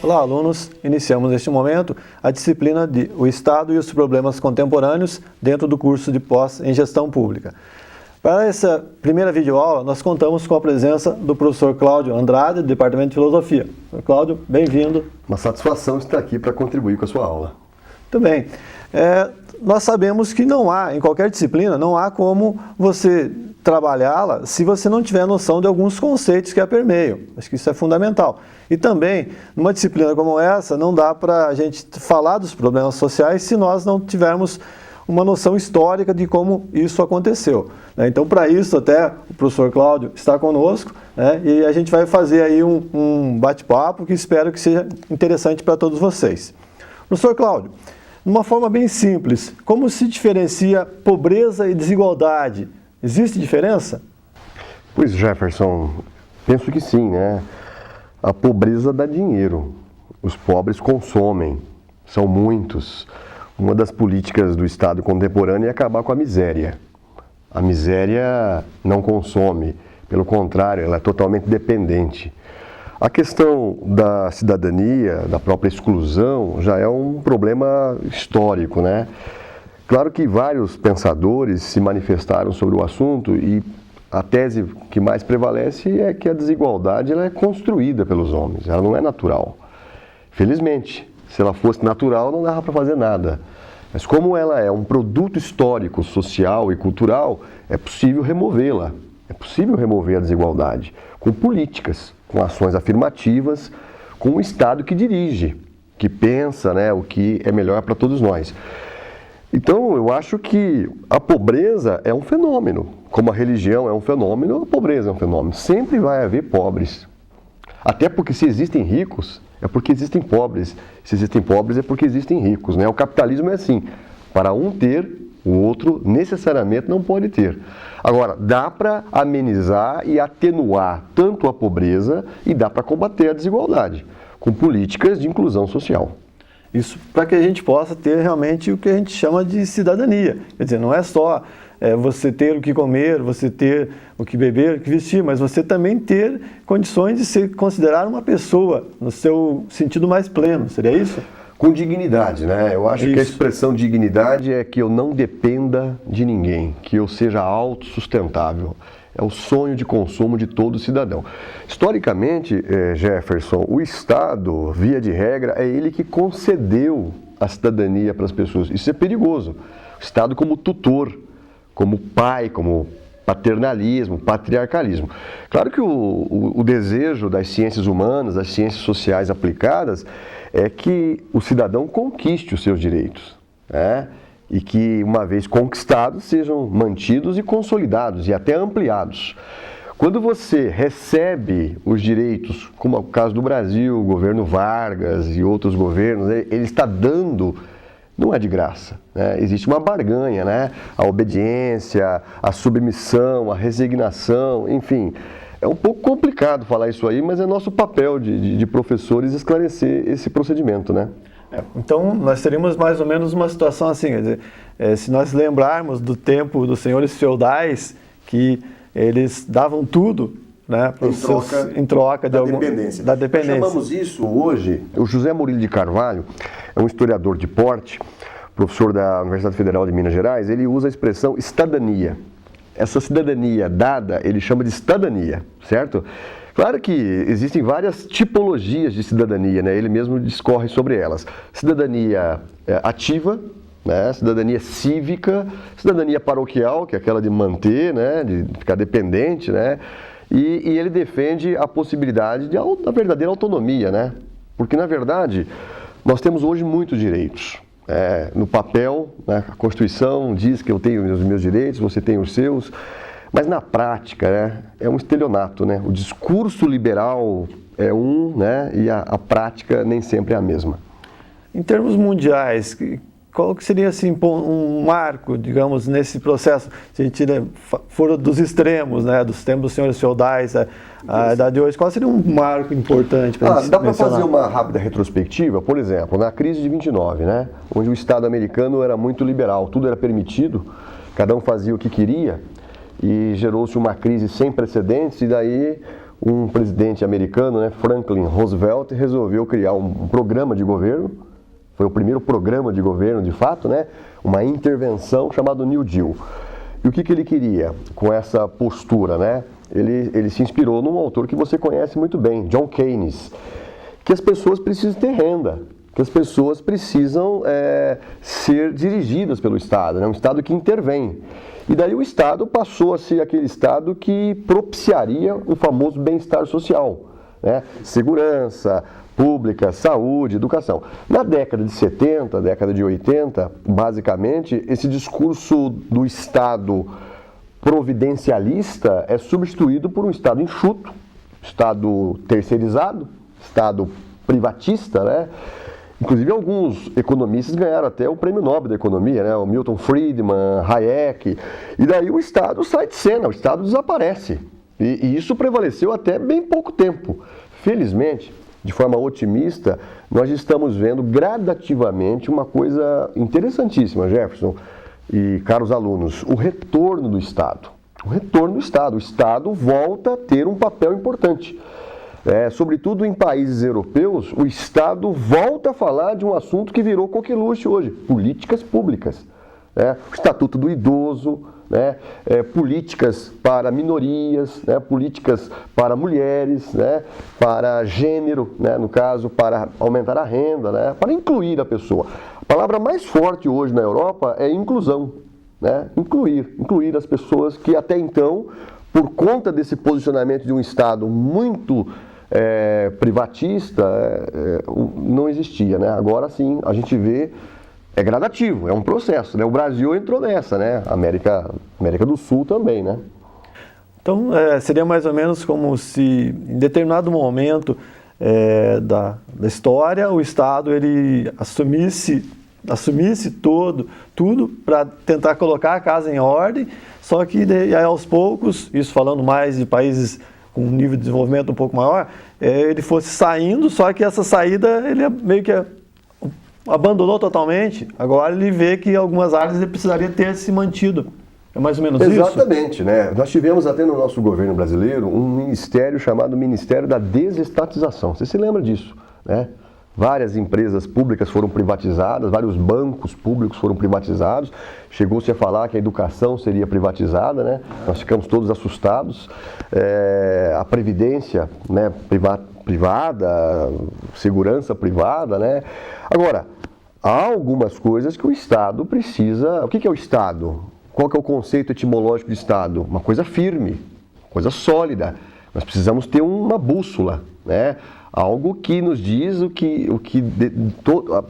Olá, alunos. Iniciamos neste momento a disciplina de O Estado e os Problemas Contemporâneos dentro do curso de pós em Gestão Pública. Para essa primeira videoaula, nós contamos com a presença do professor Cláudio Andrade, do Departamento de Filosofia. Professor Cláudio, bem-vindo. Uma satisfação estar aqui para contribuir com a sua aula. Muito bem. Nós sabemos que não há, em qualquer disciplina, não há como você trabalhá-la se você não tiver noção de alguns conceitos que a permeiam. Acho que isso é fundamental. E também, numa disciplina como essa, não dá para a gente falar dos problemas sociais se nós não tivermos uma noção histórica de como isso aconteceu. Então, para isso, até o professor Cláudio está conosco, e a gente vai fazer aí um bate-papo que espero que seja interessante para todos vocês. Professor Cláudio, de uma forma bem simples, como se diferencia pobreza e desigualdade? Existe diferença? Pois, Jefferson, penso que sim, né? A pobreza dá dinheiro, os pobres consomem, são muitos. Uma das políticas do Estado contemporâneo é acabar com a miséria. A miséria não consome, pelo contrário, ela é totalmente dependente. A questão da cidadania, da própria exclusão, já é um problema histórico, né? Claro que vários pensadores se manifestaram sobre o assunto e a tese que mais prevalece é que a desigualdade ela é construída pelos homens, ela não é natural. Felizmente, se ela fosse natural não dava para fazer nada. Mas como ela é um produto histórico, social e cultural, é possível removê-la. É possível remover a desigualdade com políticas, com ações afirmativas, com um Estado que dirige, que pensa, né, o que é melhor para todos nós. Então, eu acho que a pobreza é um fenômeno. Como a religião é um fenômeno, a pobreza é um fenômeno. Sempre vai haver pobres. Até porque se existem ricos, é porque existem pobres. Se existem pobres, é porque existem ricos, né? O capitalismo é assim. Para um ter, o outro necessariamente não pode ter. Agora, dá para amenizar e atenuar tanto a pobreza e dá para combater a desigualdade com políticas de inclusão social. Isso para que a gente possa ter realmente o que a gente chama de cidadania. Quer dizer, não é só você ter o que comer, você ter o que beber, o que vestir, mas você também ter condições de se considerar uma pessoa no seu sentido mais pleno. Seria isso? Com dignidade, né? Eu acho que a expressão dignidade é que eu não dependa de ninguém, que eu seja autossustentável. É o sonho de consumo de todo cidadão. Historicamente, Jefferson, o Estado, via de regra, é ele que concedeu a cidadania para as pessoas. Isso é perigoso. O Estado como tutor, como pai, como paternalismo, patriarcalismo. Claro que o desejo das ciências humanas, das ciências sociais aplicadas, é que o cidadão conquiste os seus direitos, né? E que, uma vez conquistados, sejam mantidos e consolidados e até ampliados. Quando você recebe os direitos, como é o caso do Brasil, o governo Vargas e outros governos, ele está dando, não é de graça, né? Existe uma barganha, né? A obediência, a submissão, a resignação, enfim. É um pouco complicado falar isso aí, mas é nosso papel de professores esclarecer esse procedimento, né? Então, nós teríamos mais ou menos uma situação assim, quer dizer, se nós lembrarmos do tempo dos senhores feudais, que eles davam tudo, né, em troca da dependência. Nós chamamos isso hoje, o José Murilo de Carvalho, é um historiador de porte, professor da Universidade Federal de Minas Gerais, ele usa a expressão estadania. Essa cidadania dada, ele chama de estadania, certo? Claro que existem várias tipologias de cidadania, né? Ele mesmo discorre sobre elas. Cidadania ativa, né? Cidadania cívica, cidadania paroquial, que é aquela de manter, né? De ficar dependente, né? E ele defende a possibilidade da verdadeira autonomia, né? Porque, na verdade, nós temos hoje muitos direitos. No papel, né? A Constituição diz que eu tenho os meus direitos, você tem os seus. Mas na prática, né, é um estelionato, né? O discurso liberal é né, e a prática nem sempre é a mesma. Em termos mundiais, qual que seria assim, um marco, digamos, nesse processo? Se a gente for dos extremos, né, dos tempos dos senhores feudais, a idade de hoje, qual seria um marco importante para a gente Dá para fazer uma rápida retrospectiva, por exemplo, na crise de 29, né, onde o Estado americano era muito liberal, tudo era permitido, cada um fazia o que queria, e gerou-se uma crise sem precedentes, e daí um presidente americano, né, Franklin Roosevelt, resolveu criar um programa de governo. Foi o primeiro programa de governo, de fato, né, uma intervenção chamada New Deal. E o que ele queria com essa postura, né? Ele se inspirou num autor que você conhece muito bem, John Keynes, que as pessoas precisam ter renda, que as pessoas precisam ser dirigidas pelo Estado, né? Um Estado que intervém. E daí o Estado passou a ser aquele Estado que propiciaria o famoso bem-estar social, né? Segurança pública, saúde, educação. Na década de 70, década de 80, basicamente, esse discurso do Estado providencialista é substituído por um Estado enxuto, Estado terceirizado, Estado privatista, né? Inclusive, alguns economistas ganharam até o Prêmio Nobel da Economia, né? O Milton Friedman, Hayek. E daí o Estado sai de cena, o Estado desaparece. E isso prevaleceu até bem pouco tempo. Felizmente, de forma otimista, nós estamos vendo gradativamente uma coisa interessantíssima, Jefferson e caros alunos, o retorno do Estado. O retorno do Estado. O Estado volta a ter um papel importante. Sobretudo em países europeus, o Estado volta a falar de um assunto que virou coqueluche hoje, políticas públicas. O Estatuto do Idoso, políticas para minorias, políticas para mulheres, para gênero, no caso, para aumentar a renda, para incluir a pessoa. A palavra mais forte hoje na Europa é inclusão, incluir as pessoas que até então, por conta desse posicionamento de um Estado muito privatista, não existia. Agora sim, a gente vê, é gradativo, é um processo. O Brasil entrou nessa, América do Sul também, Então, seria mais ou menos como se, em determinado momento da história, o Estado ele assumisse tudo para tentar colocar a casa em ordem, só que aos poucos, isso falando mais de países com um nível de desenvolvimento um pouco maior, ele fosse saindo, só que essa saída ele meio que abandonou totalmente. Agora ele vê que em algumas áreas ele precisaria ter se mantido. É mais ou menos isso? Exatamente, Nós tivemos até no nosso governo brasileiro um ministério chamado Ministério da Desestatização. Você se lembra disso, Várias empresas públicas foram privatizadas, vários bancos públicos foram privatizados. Chegou-se a falar que a educação seria privatizada, Nós ficamos todos assustados. A previdência, privada, segurança privada, Agora, há algumas coisas que o Estado precisa... O que é o Estado? Qual que é o conceito etimológico de Estado? Uma coisa firme, coisa sólida. Nós precisamos ter uma bússola, Algo que nos diz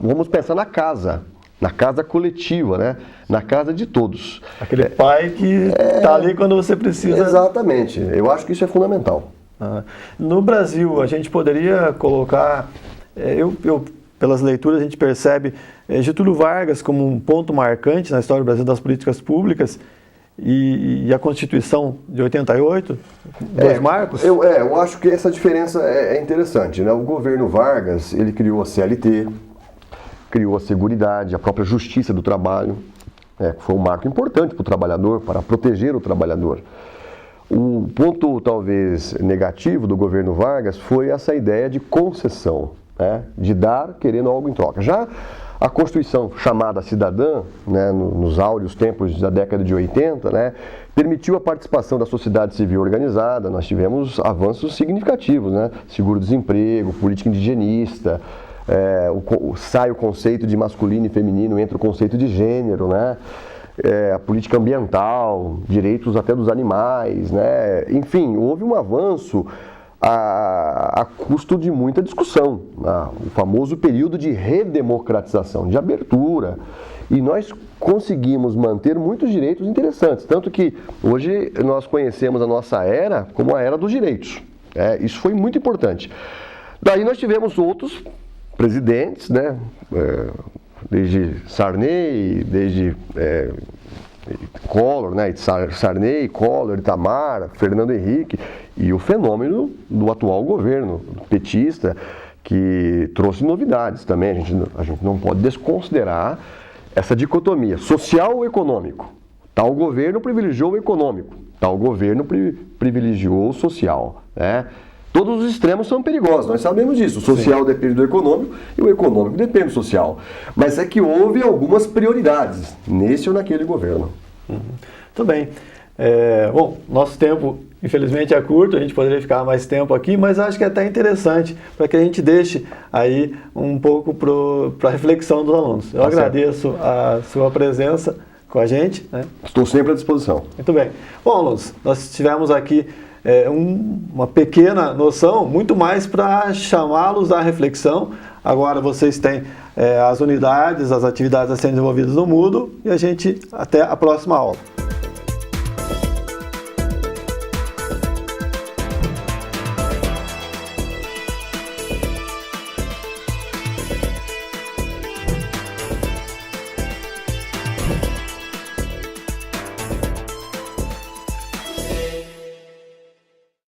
vamos pensar na casa coletiva, na casa de todos. Aquele pai que está ali quando você precisa. Exatamente, eu acho que isso é fundamental. No Brasil, a gente poderia colocar, pelas leituras a gente percebe Getúlio Vargas como um ponto marcante na história do Brasil das políticas públicas, e a Constituição de 88, dois marcos? Eu acho que essa diferença é interessante. O governo Vargas, ele criou a CLT, criou a Seguridade, a própria Justiça do Trabalho, que foi um marco importante para o trabalhador, para proteger o trabalhador. O ponto, talvez, negativo do governo Vargas foi essa ideia de concessão, de dar querendo algo em troca. Já a Constituição chamada cidadã, nos áureos tempos da década de 80, permitiu a participação da sociedade civil organizada. Nós tivemos avanços significativos, seguro-desemprego, política indigenista, sai o conceito de masculino e feminino, entra o conceito de gênero, a política ambiental, direitos até dos animais, Enfim, houve um avanço a custo de muita discussão, o famoso período de redemocratização, de abertura, e nós conseguimos manter muitos direitos interessantes, tanto que hoje nós conhecemos a nossa era como a era dos direitos, isso foi muito importante. Daí nós tivemos outros presidentes, desde Sarney, desde Collor, Sarney, Collor, Itamar, Fernando Henrique, e o fenômeno do atual governo petista, que trouxe novidades também. A gente não pode desconsiderar essa dicotomia social ou econômico. Tal governo privilegiou o econômico, Então, o governo privilegiou o social, né? Todos os extremos são perigosos, nós sabemos disso. O social depende do econômico e o econômico depende do social. Mas é que houve algumas prioridades nesse ou naquele governo. Muito bem. Bom, nosso tempo, infelizmente, é curto, a gente poderia ficar mais tempo aqui, mas acho que é até interessante para que a gente deixe aí um pouco para a reflexão dos alunos. Eu agradeço a sua presença com a gente, né? Estou sempre à disposição. Muito bem. Bom, alunos, nós tivemos aqui uma pequena noção, muito mais para chamá-los à reflexão. Agora vocês têm as unidades, as atividades a serem desenvolvidas no Moodle e a gente até a próxima aula.